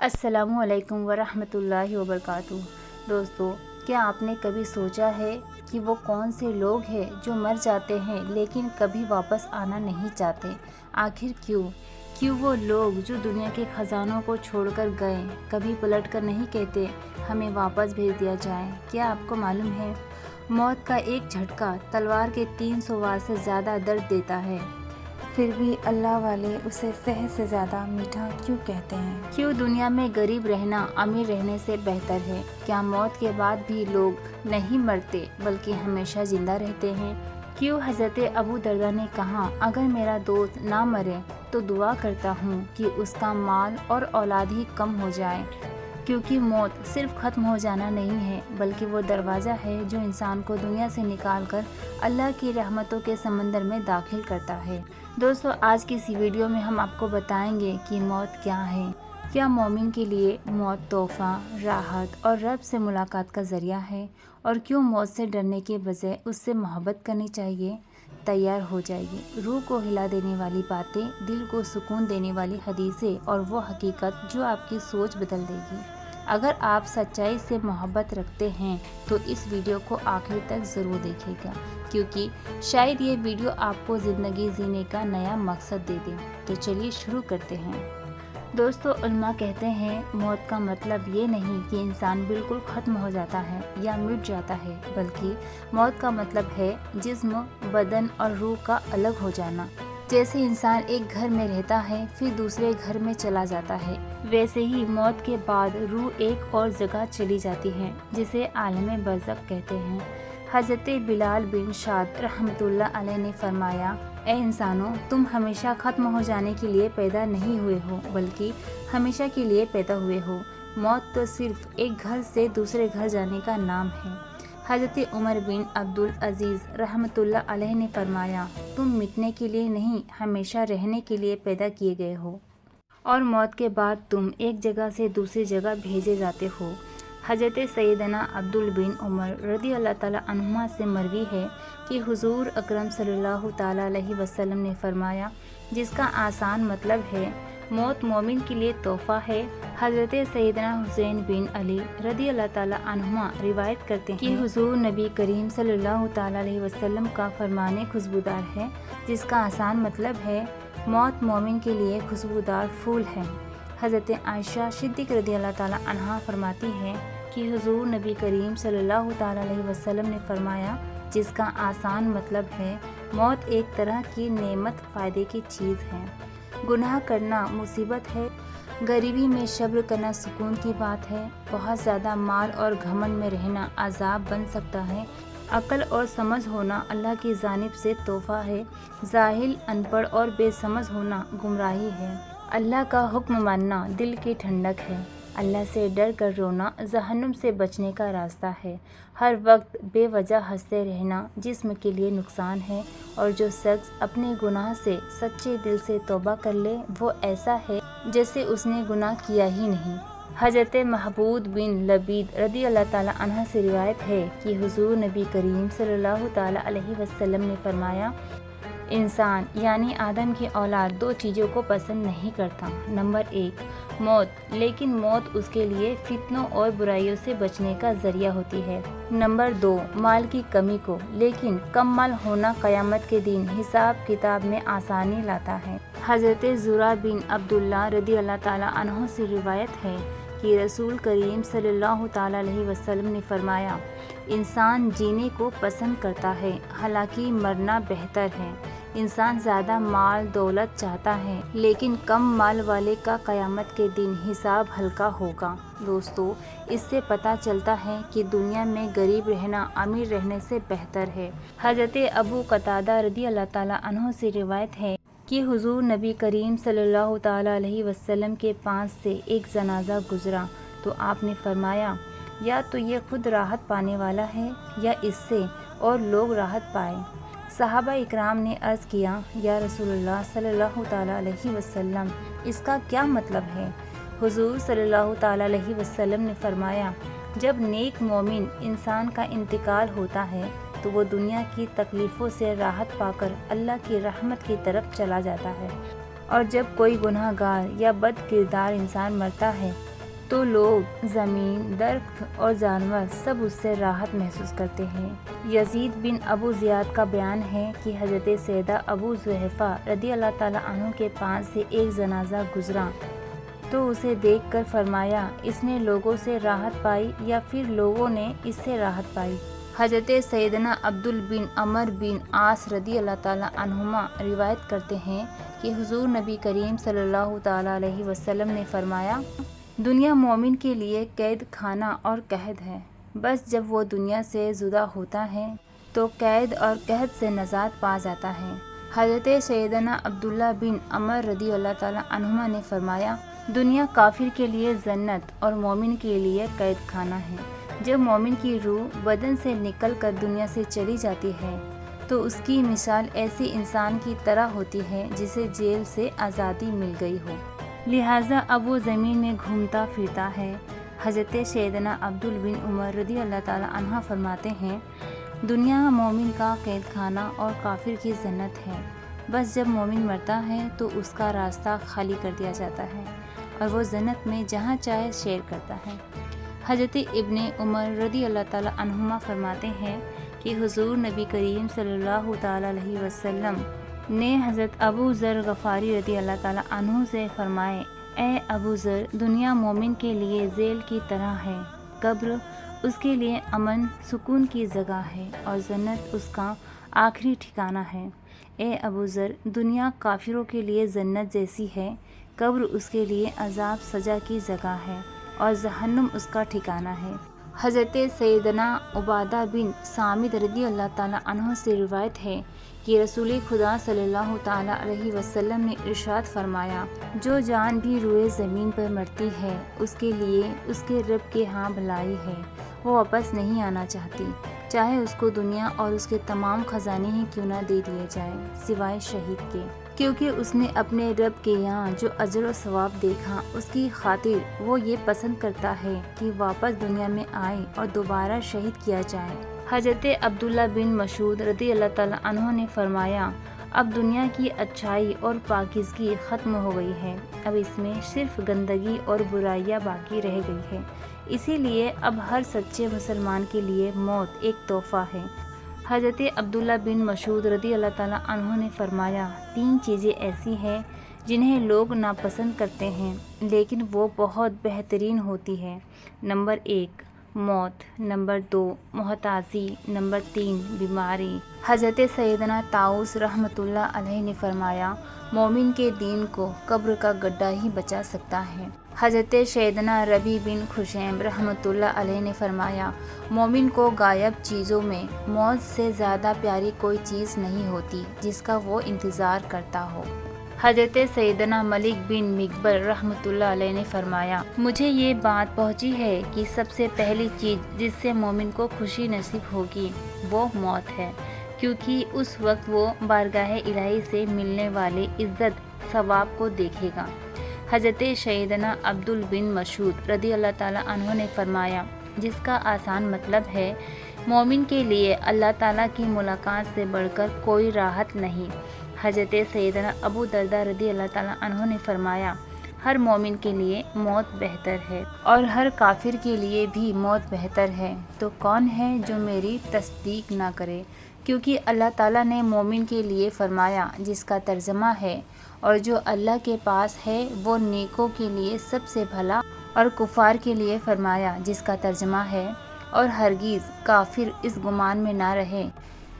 السلام علیکم ورحمۃ اللہ وبرکاتہ۔ دوستو، کیا آپ نے کبھی سوچا ہے کہ وہ کون سے لوگ ہیں جو مر جاتے ہیں لیکن کبھی واپس آنا نہیں چاہتے؟ آخر کیوں وہ لوگ جو دنیا کے خزانوں کو چھوڑ کر گئے کبھی پلٹ کر نہیں کہتے ہمیں واپس بھیج دیا جائے؟ کیا آپ کو معلوم ہے موت کا ایک جھٹکا تلوار کے 300 وار سے زیادہ درد دیتا ہے، پھر بھی اللہ والے اسے شہد سے زیادہ میٹھا کیوں کہتے ہیں؟ کیوں دنیا میں غریب رہنا امیر رہنے سے بہتر ہے؟ کیا موت کے بعد بھی لوگ نہیں مرتے بلکہ ہمیشہ زندہ رہتے ہیں؟ کیوں حضرت ابو درداء نے کہا اگر میرا دوست نہ مرے تو دعا کرتا ہوں کہ اس کا مال اور اولاد ہی کم ہو جائے؟ کیونکہ موت صرف ختم ہو جانا نہیں ہے بلکہ وہ دروازہ ہے جو انسان کو دنیا سے نکال کر اللہ کی رحمتوں کے سمندر میں داخل کرتا ہے۔ دوستو، آج کی اسی ویڈیو میں ہم آپ کو بتائیں گے کہ موت کیا ہے، کیا مومن کے لیے موت تحفہ، راحت اور رب سے ملاقات کا ذریعہ ہے، اور کیوں موت سے ڈرنے کے بجائے اس سے محبت کرنی چاہیے؟ تیار ہو جائیے، روح کو ہلا دینے والی باتیں، دل کو سکون دینے والی حدیثیں اور وہ حقیقت جو آپ کی سوچ بدل دے گی۔ اگر آپ سچائی سے محبت رکھتے ہیں تو اس ویڈیو کو آخر تک ضرور دیکھے گا، کیونکہ شاید یہ ویڈیو آپ کو زندگی جینے کا نیا مقصد دے دے۔ تو چلیے شروع کرتے ہیں۔ دوستو، علماء کہتے ہیں موت کا مطلب یہ نہیں کہ انسان بالکل ختم ہو جاتا ہے یا مٹ جاتا ہے، بلکہ موت کا مطلب ہے جسم، بدن اور روح کا الگ ہو جانا۔ جیسے انسان ایک گھر میں رہتا ہے پھر دوسرے گھر میں چلا جاتا ہے، ویسے ہی موت کے بعد روح ایک اور جگہ چلی جاتی ہے جسے عالم برزخ کہتے ہیں۔ حضرت بلال بن شاد رحمۃ اللہ علیہ نے فرمایا، اے انسانوں، تم ہمیشہ ختم ہو جانے کے لیے پیدا نہیں ہوئے ہو بلکہ ہمیشہ کے لیے پیدا ہوئے ہو۔ موت تو صرف ایک گھر سے دوسرے گھر جانے کا نام ہے۔ حضرت عمر بن عبدالعزیز رحمۃ اللہ علیہ نے فرمایا، تم مٹنے کے لیے نہیں ہمیشہ رہنے کے لیے پیدا کیے گئے ہو، اور موت کے بعد تم ایک جگہ سے دوسری جگہ بھیجے جاتے ہو۔ حضرت سیدنا عبداللہ بن عمر رضی اللہ تعالیٰ عنہما سے مروی ہے کہ حضور اکرم صلی اللہ تعالیٰ علیہ وسلم نے فرمایا، جس کا آسان مطلب ہے موت مومن کے لیے تحفہ ہے۔ حضرت سیدنا حسین بن علی رضی اللہ تعالیٰ عنہما روایت کرتے ہیں کہ حضور نبی کریم صلی اللہ تعالیٰ علیہ وسلم کا فرمان خوشبودار ہے، جس کا آسان مطلب ہے موت مومن کے لیے خوشبودار پھول ہے۔ حضرت عائشہ صدیق رضی اللہ تعالیٰ عنہا فرماتی ہیں کہ حضور نبی کریم صلی اللہ تعالیٰ علیہ وسلم نے فرمایا، جس کا آسان مطلب ہے موت ایک طرح کی نعمت فائدے کی چیز ہے۔ گناہ کرنا مصیبت ہے، غریبی میں صبر کرنا سکون کی بات ہے، بہت زیادہ مال اور گھمنڈ میں رہنا عذاب بن سکتا ہے، عقل اور سمجھ ہونا اللہ کی جانب سے تحفہ ہے، جاہل، ان پڑھ اور بے سمجھ ہونا گمراہی ہے، اللہ کا حکم ماننا دل کی ٹھنڈک ہے، اللہ سے ڈر کر رونا جہنم سے بچنے کا راستہ ہے، ہر وقت بے وجہ ہنستے رہنا جسم کے لیے نقصان ہے، اور جو شخص اپنے گناہ سے سچے دل سے توبہ کر لے وہ ایسا ہے جیسے اس نے گناہ کیا ہی نہیں۔ حضرت محبود بن لبید رضی اللہ تعالیٰ عنہ سے روایت ہے کہ حضور نبی کریم صلی اللہ تعالیٰ علیہ وسلم نے فرمایا، انسان یعنی آدم کی اولاد دو چیزوں کو پسند نہیں کرتا، نمبر 1 موت، لیکن موت اس کے لیے فتنوں اور برائیوں سے بچنے کا ذریعہ ہوتی ہے، نمبر 2 مال کی کمی کو، لیکن کم مال ہونا قیامت کے دن حساب کتاب میں آسانی لاتا ہے۔ حضرت زرع بن عبداللہ رضی اللہ تعالیٰ عنہ سے روایت ہے کہ رسول کریم صلی اللہ تعالیٰ علیہ وسلم نے فرمایا، انسان جینے کو پسند کرتا ہے، حالانکہ مرنا بہتر ہے۔ انسان زیادہ مال دولت چاہتا ہے، لیکن کم مال والے کا قیامت کے دن حساب ہلکا ہوگا۔ دوستو، اس سے پتہ چلتا ہے کہ دنیا میں غریب رہنا امیر رہنے سے بہتر ہے۔ حضرت ابو قتادہ رضی اللہ تعالیٰ عنہ سے روایت ہے کہ حضور نبی کریم صلی اللہ تعالیٰ علیہ وسلم کے پاس سے ایک جنازہ گزرا تو آپ نے فرمایا، یا تو یہ خود راحت پانے والا ہے یا اس سے اور لوگ راحت پائے۔ صحابہ اکرام نے عرض کیا، یا رسول اللہ صلی اللہ تعالیٰ علیہ وسلم، اس کا کیا مطلب ہے؟ حضور صلی اللہ تعالیٰ علیہ وسلم نے فرمایا، جب نیک مومن انسان کا انتقال ہوتا ہے تو وہ دنیا کی تکلیفوں سے راحت پا کر اللہ کی رحمت کی طرف چلا جاتا ہے، اور جب کوئی گناہ گار یا بد کردار انسان مرتا ہے تو لوگ، زمین، درخت اور جانور سب اس سے راحت محسوس کرتے ہیں۔ یزید بن ابو زیاد کا بیان ہے کہ حضرت سیدہ ابو جحیفہ رضی اللہ تعالیٰ عنہ کے پاس سے ایک جنازہ گزرا تو اسے دیکھ کر فرمایا اس نے لوگوں سے راحت پائی یا پھر لوگوں نے اس سے راحت پائی۔ حضرت سیدنا عبداللہ بن عمر بن عاص رضی اللہ تعالیٰ عنہما روایت کرتے ہیں کہ حضور نبی کریم صلی اللہ تعالیٰ علیہ وسلم نے فرمایا، دنیا مومن کے لیے قید خانہ اور قحط ہے، بس جب وہ دنیا سے جدا ہوتا ہے تو قید اور قحط سے نجات پا جاتا ہے۔ حضرت سیدنا عبداللہ بن عمر رضی اللہ تعالیٰ عنہما نے فرمایا، دنیا کافر کے لیے جنت اور مومن کے لیے قید خانہ ہے۔ جب مومن کی روح بدن سے نکل کر دنیا سے چلی جاتی ہے تو اس کی مثال ایسی انسان کی طرح ہوتی ہے جسے جیل سے آزادی مل گئی ہو، لہٰذا اب وہ زمین میں گھومتا پھرتا ہے۔ حضرت سیدنا عبداللہ بن عمر رضی اللہ تعالیٰ عنہ فرماتے ہیں، دنیا مومن کا قید خانہ اور کافر کی جنت ہے، بس جب مومن مرتا ہے تو اس کا راستہ خالی کر دیا جاتا ہے اور وہ جنت میں جہاں چاہے سیر کرتا ہے۔ حضرت ابن عمر رضی اللہ تعالیٰ عنہما فرماتے ہیں کہ حضور نبی کریم صلی اللہ تعالیٰ علیہ وسلم نے حضرت ابو ذر غفاری رضی اللہ تعالیٰ عنہ سے فرمائے، اے ابو ذر، دنیا مومن کے لیے ذیل کی طرح ہے، قبر اس کے لیے امن سکون کی جگہ ہے اور جنت اس کا آخری ٹھکانہ ہے۔ اے ابو ذر، دنیا کافروں کے لیے جنت جیسی ہے، قبر اس کے لیے عذاب سزا کی جگہ ہے اور جہنم اس کا ٹھکانہ ہے۔ حضرت سیدنا عبادہ بن صامت رضی اللہ تعالیٰ عنہ سے روایت ہے کہ رسول خدا صلی اللہ تعالیٰ علیہ وسلم نے ارشاد فرمایا، جو جان بھی روئے زمین پر مرتی ہے اس کے لیے اس کے رب کے ہاں بھلائی ہے، وہ واپس نہیں آنا چاہتی، چاہے اس کو دنیا اور اس کے تمام خزانے ہی کیوں نہ دے دیے جائیں سوائے شہید کے، کیونکہ اس نے اپنے رب کے یہاں جو اجر و ثواب دیکھا اس کی خاطر وہ یہ پسند کرتا ہے کہ واپس دنیا میں آئے اور دوبارہ شہید کیا جائے۔ حضرت عبداللہ بن مسعود رضی اللہ تعالیٰ عنہ نے فرمایا، اب دنیا کی اچھائی اور پاکیزگی ختم ہو گئی ہے، اب اس میں صرف گندگی اور برائیاں باقی رہ گئی ہے، اسی لیے اب ہر سچے مسلمان کے لیے موت ایک تحفہ ہے۔ حضرت عبداللہ بن مسعود رضی اللہ تعالیٰ عنہ نے فرمایا، 3 چیزیں ایسی ہیں جنہیں لوگ ناپسند کرتے ہیں لیکن وہ بہت بہترین ہوتی ہے۔ نمبر 1 موت، نمبر 2 محتاجی، نمبر 3 بیماری۔ حضرت سیدنا طاؤس رحمۃ اللہ علیہ نے فرمایا، مومن کے دین کو قبر کا گڈھا ہی بچا سکتا ہے۔ حضرت سیدنا ربیع بن خثیم رحمۃ اللہ علیہ نے فرمایا، مومن کو غائب چیزوں میں موت سے زیادہ پیاری کوئی چیز نہیں ہوتی جس کا وہ انتظار کرتا ہو۔ حضرت سیدنا ملک بن مغبر رحمۃ اللہ علیہ نے فرمایا، مجھے یہ بات پہنچی ہے کہ سب سے پہلی چیز جس سے مومن کو خوشی نصیب ہوگی وہ موت ہے، کیونکہ اس وقت وہ بارگاہ الہی سے ملنے والے عزت ثواب کو دیکھے گا۔ حضرت سیدنا عبداللہ بن مسعود رضی اللہ تعالیٰ عنہ نے فرمایا، جس کا آسان مطلب ہے مومن کے لیے اللہ تعالیٰ کی ملاقات سے بڑھ کر کوئی راحت نہیں۔ حضرت سیدنا ابو درداء رضی اللہ تعالیٰ عنہ نے فرمایا، ہر مومن کے لیے موت بہتر ہے اور ہر کافر کے لیے بھی موت بہتر ہے، تو کون ہے جو میری تصدیق نہ کرے؟ کیونکہ اللہ تعالیٰ نے مومن کے لیے فرمایا، جس کا ترجمہ ہے، اور جو اللہ کے پاس ہے وہ نیکوں کے لیے سب سے بھلا، اور کفار کے لیے فرمایا، جس کا ترجمہ ہے، اور ہرگز کافر اس گمان میں نہ رہے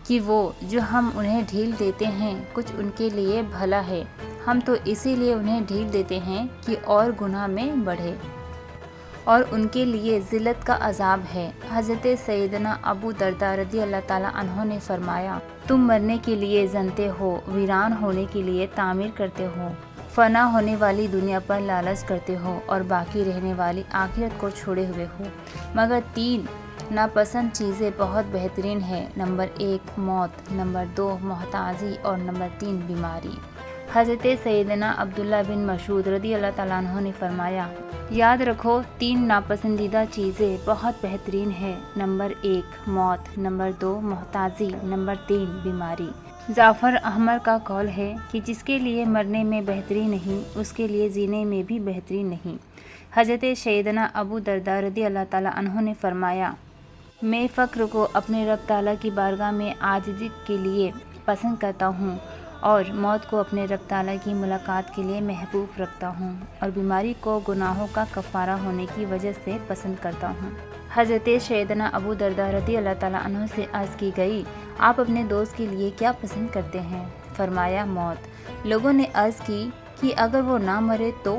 کہ وہ جو ہم انہیں ڈھیل دیتے ہیں کچھ ان کے لیے بھلا ہے، ہم تو اسی لیے انہیں ڈھیل دیتے ہیں کہ اور گناہ میں بڑھے اور ان کے لیے ذلت کا عذاب ہے۔ حضرت سیدنا ابو درداء رضی اللہ تعالیٰ عنہ نے فرمایا، تم مرنے کے لیے جنتے ہو، ویران ہونے کے لیے تعمیر کرتے ہو، فنا ہونے والی دنیا پر لالچ کرتے ہو اور باقی رہنے والی آخرت کو چھوڑے ہوئے ہو، مگر 3 ناپسند چیزیں بہت بہترین ہیں، نمبر 1 موت، نمبر 2 محتاجی اور نمبر 3 بیماری۔ حضرت سیدنا عبداللہ بن مسعود رضی اللہ تعالیٰ عنہ نے فرمایا، یاد رکھو 3 ناپسندیدہ چیزیں بہت بہترین ہیں، نمبر 1 موت، نمبر 2 محتاجی، نمبر 3 بیماری۔ جعفر احمر کا قول ہے کہ جس کے لیے مرنے میں بہتری نہیں اس کے لیے جینے میں بھی بہتری نہیں۔ حضرت سیدنا ابو درداء رضی اللہ تعالیٰ عنہ نے فرمایا، میں فقر کو اپنے رب تعالیٰ کی بارگاہ میں عاجزی کے لیے پسند کرتا ہوں اور موت کو اپنے رب تعالیٰ کی ملاقات کے لیے محبوب رکھتا ہوں، اور بیماری کو گناہوں کا کفارہ ہونے کی وجہ سے پسند کرتا ہوں۔ حضرت سیدنا ابو درداء رضی اللہ تعالیٰ عنہ سے عرض کی گئی، آپ اپنے دوست کے لیے کیا پسند کرتے ہیں؟ فرمایا، موت۔ لوگوں نے عرض کی کہ اگر وہ نہ مرے تو؟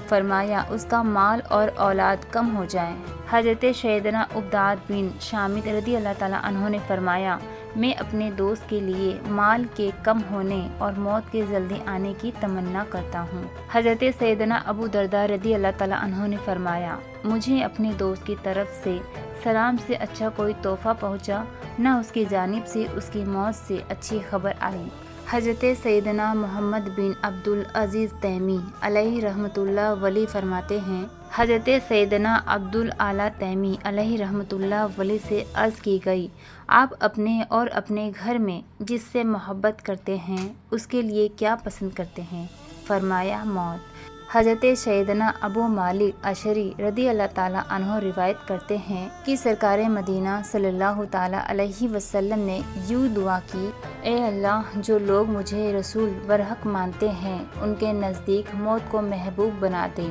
فرمایا، اس کا مال اور اولاد کم ہو جائیں۔ حضرت سیدنا عبادہ بن صامت رضی اللہ تعالیٰ عنہ نے فرمایا، میں اپنے دوست کے لیے مال کے کم ہونے اور موت کے جلدی آنے کی تمنا کرتا ہوں۔ حضرت سیدنا ابو درداء رضی اللہ تعالیٰ عنہ نے فرمایا، مجھے اپنے دوست کی طرف سے سلام سے اچھا کوئی تحفہ پہنچا، نہ اس کی جانب سے اس کی موت سے اچھی خبر آئی۔ حضرت سیدنا محمد بن عبدالعزیز تیمی علیہ رحمۃ اللہ ولی فرماتے ہیں، حضرت سیدنا عبدالعالی تیمی علیہ رحمۃ اللہ ولی سے عرض کی گئی، آپ اپنے اور اپنے گھر میں جس سے محبت کرتے ہیں اس کے لیے کیا پسند کرتے ہیں؟ فرمایا، موت۔ حضرت سیدنا ابو مالک اشعری رضی اللہ تعالیٰ عنہ روایت کرتے ہیں کہ سرکار مدینہ صلی اللہ تعالیٰ علیہ وسلم نے یوں دعا کی، اے اللہ، جو لوگ مجھے رسول برحق مانتے ہیں ان کے نزدیک موت کو محبوب بنا دے۔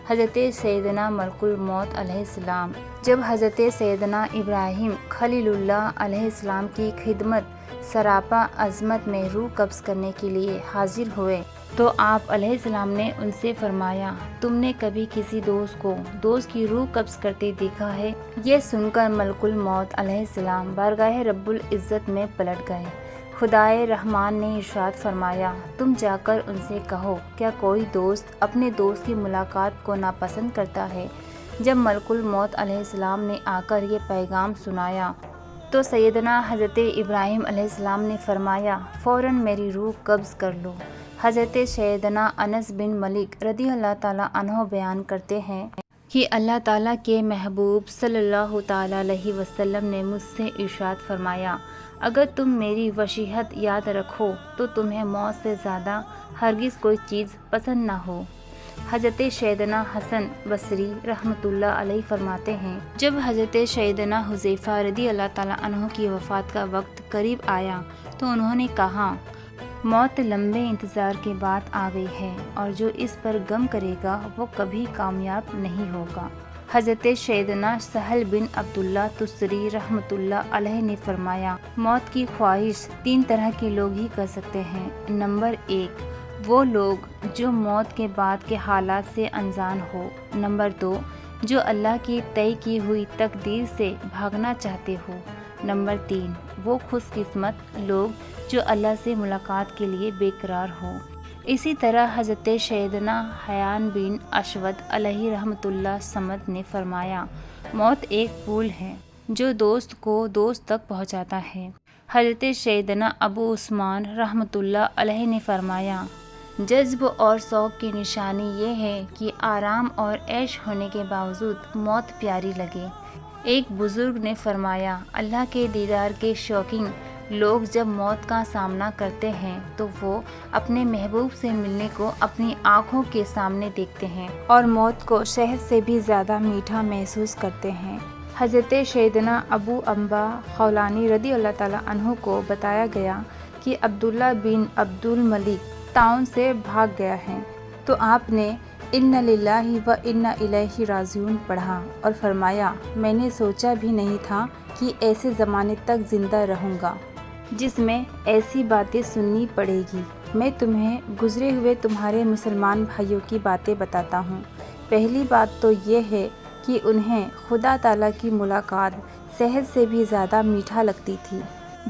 حضرت سیدنا ملک الموت علیہ السلام جب حضرت سیدنا ابراہیم خلیل اللہ علیہ السلام کی خدمت سراپا عظمت میں روح قبض کرنے کے لیے حاضر ہوئے تو آپ علیہ السلام نے ان سے فرمایا، تم نے کبھی کسی دوست کو دوست کی روح قبض کرتے دیکھا ہے؟ یہ سن کر ملک الموت علیہ السلام بارگاہ رب العزت میں پلٹ گئے۔ خدائے رحمان نے ارشاد فرمایا، تم جا کر ان سے کہو، کیا کوئی دوست اپنے دوست کی ملاقات کو ناپسند کرتا ہے؟ جب ملک الموت علیہ السلام نے آ کر یہ پیغام سنایا تو سیدنا حضرت ابراہیم علیہ السلام نے فرمایا، فوراً میری روح قبض کر لو۔ حضرت سیدنا انس بن مالک رضی اللہ تعالیٰ عنہ بیان کرتے ہیں کہ اللہ تعالیٰ کے محبوب صلی اللہ تعالیٰ علیہ وسلم نے مجھ سے ارشاد فرمایا، اگر تم میری وصیت یاد رکھو تو تمہیں موت سے زیادہ ہرگز کوئی چیز پسند نہ ہو۔ حضرت سیدنا حسن بصری رحمۃ اللہ علیہ فرماتے ہیں، جب حضرت سیدنا حذیفہ رضی اللہ تعالیٰ عنہ کی وفات کا وقت قریب آیا تو انہوں نے کہا، موت لمبے انتظار کے بعد آ گئی ہے اور جو اس پر غم کرے گا وہ کبھی کامیاب نہیں ہوگا۔ حضرت سیدنا سہل بن عبداللہ تستری رحمۃ اللہ علیہ نے فرمایا، موت کی خواہش 3 طرح کے لوگ ہی کر سکتے ہیں۔ نمبر 1، وہ لوگ جو موت کے بعد کے حالات سے انجان ہو۔ نمبر 2، جو اللہ کی طے کی ہوئی تقدیر سے بھاگنا چاہتے ہو۔ نمبر 3، وہ خوش قسمت لوگ جو اللہ سے ملاقات کے لیے بے قرار ہو۔ اسی طرح حضرت سیدنا حیان بن اشود علیہ رحمۃ اللہ صمد نے فرمایا، موت ایک پل ہے جو دوست کو دوست تک پہنچاتا ہے۔ حضرت سیدنا ابو عثمان رحمۃ اللہ علیہ نے فرمایا، جذب اور شوق کی نشانی یہ ہے کہ آرام اور عیش ہونے کے باوجود موت پیاری لگے۔ ایک بزرگ نے فرمایا، اللہ کے دیدار کے شوقین لوگ جب موت کا سامنا کرتے ہیں تو وہ اپنے محبوب سے ملنے کو اپنی آنکھوں کے سامنے دیکھتے ہیں اور موت کو شہد سے بھی زیادہ میٹھا محسوس کرتے ہیں۔ حضرت سیدنا ابو انبا خولانی رضی اللہ تعالیٰ عنہ کو بتایا گیا کہ عبداللہ بن عبد الملک طاعون سے بھاگ گیا ہے تو آپ نے اِنَّ لِلَّهِ وَإِنَّ إِلَيْهِ رَاجِعُونَ پڑھا اور فرمایا، میں نے سوچا بھی نہیں تھا کہ ایسے زمانے تک زندہ رہوں گا جس میں ایسی باتیں سننی پڑے گی۔ میں تمہیں گزرے ہوئے تمہارے مسلمان بھائیوں کی باتیں بتاتا ہوں۔ پہلی بات تو یہ ہے کہ انہیں خدا تعالیٰ کی ملاقات شہد سے بھی زیادہ میٹھا لگتی تھی۔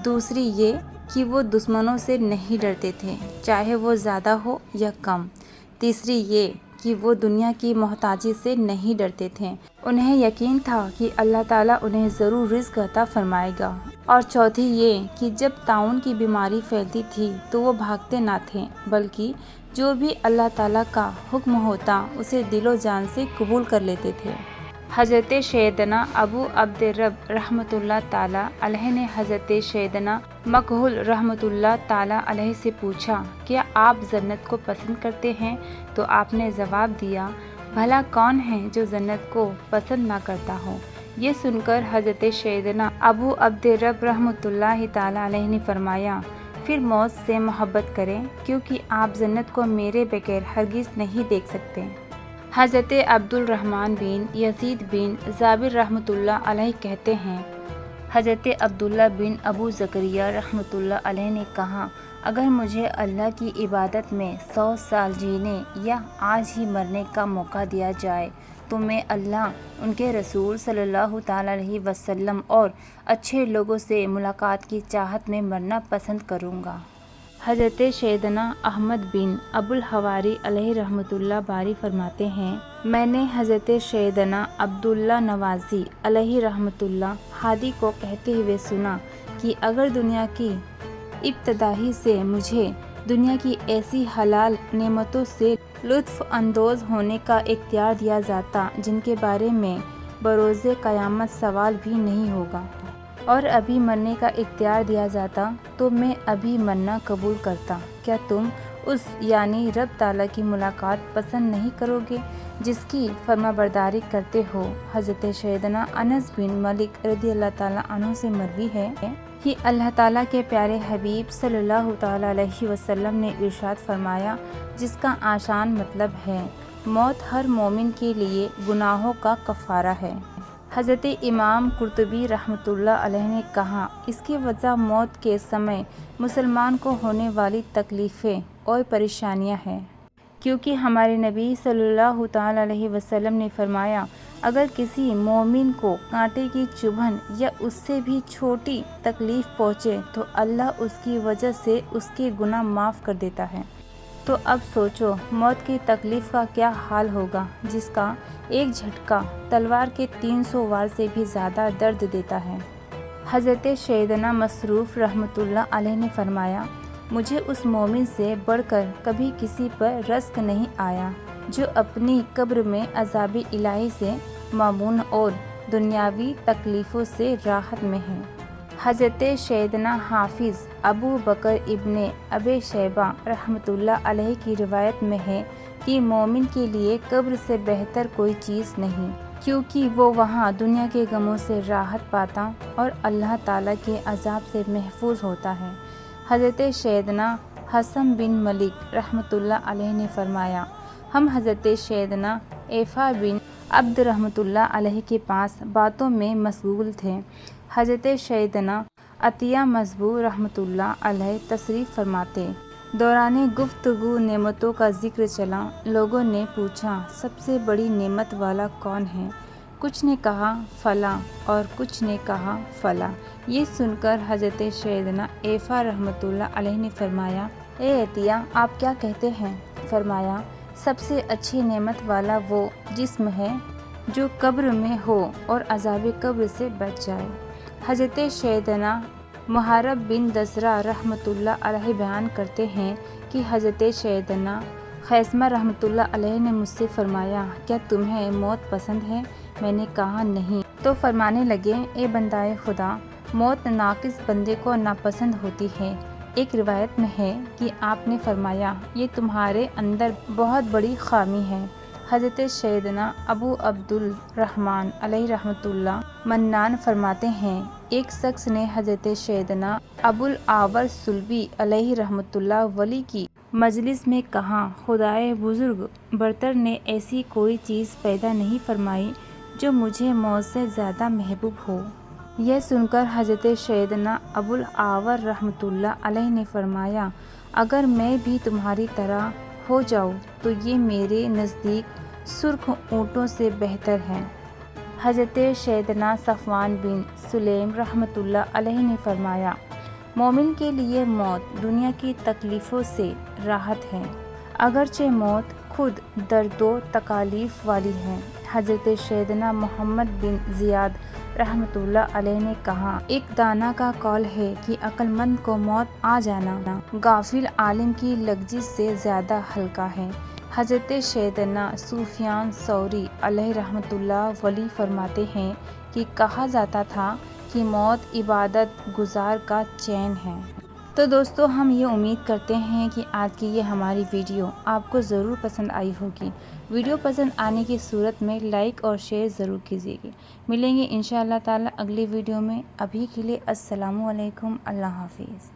دوسری یہ کہ وہ دشمنوں سے نہیں ڈرتے تھے، چاہے وہ زیادہ ہو یا کم۔ تیسری یہ کہ وہ دنیا کی محتاجی سے نہیں ڈرتے تھے، انہیں یقین تھا کہ اللہ تعالیٰ انہیں ضرور رزق عطا فرمائے گا۔ اور چوتھی یہ کہ جب طاعون کی بیماری پھیلتی تھی تو وہ بھاگتے نہ تھے، بلکہ جو بھی اللہ تعالیٰ کا حکم ہوتا اسے دل و جان سے قبول کر لیتے تھے۔ حضرت سیدنا ابو عبد رب رحمۃ اللہ تعالیٰ علیہ نے حضرت سیدنا مکحول رحمۃ اللہ تعالیٰ علیہ سے پوچھا، کیا آپ جنت کو پسند کرتے ہیں؟ تو آپ نے جواب دیا، بھلا کون ہے جو جنت کو پسند نہ کرتا ہو۔ یہ سن کر حضرت سیدنا ابو عبد رب رحمۃ اللہ تعالیٰ علیہ نے فرمایا، پھر موت سے محبت کریں کیونکہ آپ جنت کو میرے بغیر ہرگز نہیں دیکھ سکتے۔ حضرت عبد الرحمن بن یزید بن جابر رحمۃ اللہ علیہ کہتے ہیں، حضرت عبداللہ بن ابو زکریہ رحمۃ اللہ علیہ نے کہا، اگر مجھے اللہ کی عبادت میں 100 سال جینے یا آج ہی مرنے کا موقع دیا جائے تو میں اللہ، ان کے رسول صلی اللہ تعالیٰ علیہ وسلم اور اچھے لوگوں سے ملاقات کی چاہت میں مرنا پسند کروں گا۔ حضرت سیدنا احمد بن ابو الحواری علیہ رحمۃ اللہ باری فرماتے ہیں، میں نے حضرت سیدنا عبداللہ نوازی علیہ رحمۃ اللہ ہادی کو کہتے ہوئے سنا کہ اگر دنیا کی ابتدا ہی سے مجھے دنیا کی ایسی حلال نعمتوں سے لطف اندوز ہونے کا اختیار دیا جاتا جن کے بارے میں بروز قیامت سوال بھی نہیں ہوگا، اور ابھی مرنے کا اختیار دیا جاتا تو میں ابھی مرنا قبول کرتا، کیا تم اس یعنی رب تعالیٰ کی ملاقات پسند نہیں کرو گے جس کی فرما برداری کرتے ہو؟ حضرت سیدنا انس بن مالک رضی اللہ تعالیٰ عنہ سے مروی ہے کہ اللہ تعالیٰ کے پیارے حبیب صلی اللہ تعالیٰ علیہ وسلم نے ارشاد فرمایا، جس کا آسان مطلب ہے موت ہر مومن کے لیے گناہوں کا کفارہ ہے۔ حضرت امام قرطبی رحمۃ اللہ علیہ نے کہا، اس کی وجہ موت کے سمے مسلمان کو ہونے والی تکلیفیں اور پریشانیاں ہیں، کیونکہ ہمارے نبی صلی اللہ تعالیٰ علیہ وسلم نے فرمایا، اگر کسی مومن کو کانٹے کی چبھن یا اس سے بھی چھوٹی تکلیف پہنچے تو اللہ اس کی وجہ سے اس کے گناہ معاف کر دیتا ہے۔ تو اب سوچو موت کی تکلیف کا کیا حال ہوگا جس کا ایک جھٹکا تلوار کے 300 وار سے بھی زیادہ درد دیتا ہے۔ حضرت سیدنا مصروف رحمۃ اللہ علیہ نے فرمایا، مجھے اس مومن سے بڑھ کر کبھی کسی پر رزق نہیں آیا جو اپنی قبر میں عذاب الہی سے مامون اور دنیاوی تکلیفوں سے راحت میں ہے۔ حضرت سیدنا حافظ ابو بکر ابن ابی شیبہ رحمۃ اللہ علیہ کی روایت میں ہے کہ مومن کے لیے قبر سے بہتر کوئی چیز نہیں، کیونکہ وہ وہاں دنیا کے غموں سے راحت پاتا اور اللہ تعالیٰ کے عذاب سے محفوظ ہوتا ہے۔ حضرت سیدنا حسن بن ملک رحمۃ اللہ علیہ نے فرمایا، ہم حضرت سیدنا ایفا بن عبد رحمۃ اللہ علیہ کے پاس باتوں میں مشغول تھے۔ حضرت سیدنا عطیہ مصبوح رحمۃ اللہ علیہ تشریف فرماتے، دوران گفتگو نعمتوں کا ذکر چلا، لوگوں نے پوچھا سب سے بڑی نعمت والا کون ہے؟ کچھ نے کہا فلاں اور کچھ نے کہا فلاں۔ یہ سن کر حضرت سیدنا ایفا رحمۃ اللہ علیہ نے فرمایا، اے عطیہ آپ کیا کہتے ہیں؟ فرمایا، سب سے اچھی نعمت والا وہ جسم ہے جو قبر میں ہو اور عذاب قبر سے بچ جائے۔ حضرت سیدنا محرب بن دسرہ رحمۃ اللہ علیہ بیان کرتے ہیں کہ حضرت سیدنا خیثمہ رحمۃ اللہ علیہ نے مجھ سے فرمایا، کیا تمہیں موت پسند ہے؟ میں نے کہا نہیں۔ تو فرمانے لگے، اے بندائے خدا، موت ناقص بندے کو ناپسند ہوتی ہے۔ ایک روایت میں ہے کہ آپ نے فرمایا، یہ تمہارے اندر بہت بڑی خامی ہے۔ حضرت سیدنا ابو عبد الرحمن علیہ رحمۃ اللہ منان فرماتے ہیں، ایک شخص نے حضرت سیدنا ابو الاعور سلبی علیہ رحمۃ اللہ ولی کی مجلس میں کہا، خدائے بزرگ برتر نے ایسی کوئی چیز پیدا نہیں فرمائی جو مجھے موت سے زیادہ محبوب ہو۔ یہ سن کر حضرت سیدنا ابو الاعور رحمۃ اللہ علیہ نے فرمایا، اگر میں بھی تمہاری طرح ہو جاؤں تو یہ میرے نزدیک سرخ اونٹوں سے بہتر ہے۔ حضرت سیدنا صفوان بن سلیم رحمۃ اللہ علیہ نے فرمایا، مومن کے لیے موت دنیا کی تکلیفوں سے راحت ہے، اگرچہ موت خود درد و تکالیف والی ہے۔ حضرت سیدنا محمد بن زیاد رحمۃ اللہ علیہ نے کہا، ایک دانا کا قول ہے کہ عقل مند کو موت آ جانا غافل عالم کی لغزش سے زیادہ ہلکا ہے۔ حضرت سیدنا سفیان ثوری علیہ رحمۃ اللہ ولی فرماتے ہیں کہ کہا جاتا تھا کہ موت عبادت گزار کا چین ہے۔ تو دوستو ہم یہ امید کرتے ہیں کہ آج کی یہ ہماری ویڈیو آپ کو ضرور پسند آئی ہوگی۔ ویڈیو پسند آنے کی صورت میں لائک اور شیئر ضرور کیجیے گی۔ ملیں گے انشاءاللہ تعالی اگلی ویڈیو میں۔ ابھی کے لیے السلام علیکم، اللہ حافظ۔